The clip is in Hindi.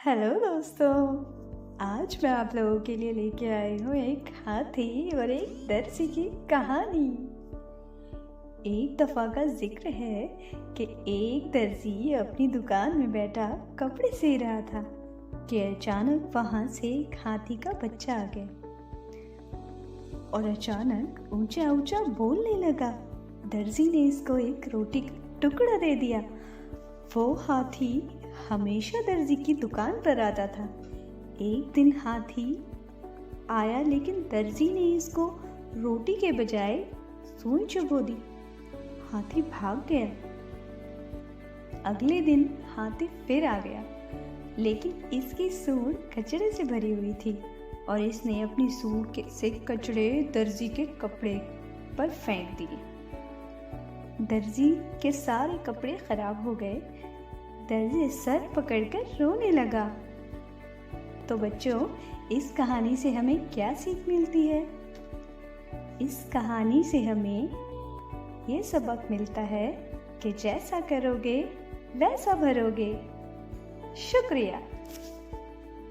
हेलो दोस्तों। आज मैं आप लोगों के लिए लेके आई हूँ एक हाथी और एक दर्जी की कहानी। एक दफ़ा का जिक्र है कि एक दर्जी अपनी दुकान में बैठा कपड़े सी रहा था कि अचानक वहाँ से एक हाथी का बच्चा आ गया और अचानक ऊंचा ऊंचा बोलने लगा। दर्जी ने इसको एक रोटी का टुकड़ा दे दिया। वो हाथी हमेशा दर्जी की दुकान पर आता था। एक दिन हाथी आया लेकिन दर्जी ने इसको रोटी के बजाय सुई चुभो दी। हाथी भाग गया। अगले दिन हाथी फिर आ गया लेकिन इसकी सूंड कचरे से भरी हुई थी और इसने अपनी सूंड से कचरे दर्जी के कपड़े पर फेंक दिए। दर्जी के सारे कपड़े खराब हो गए। दर्जी सर पकड़कर रोने लगा। तो बच्चों, इस कहानी से हमें क्या सीख मिलती है? इस कहानी से हमें ये सबक मिलता है कि जैसा करोगे वैसा भरोगे। शुक्रिया।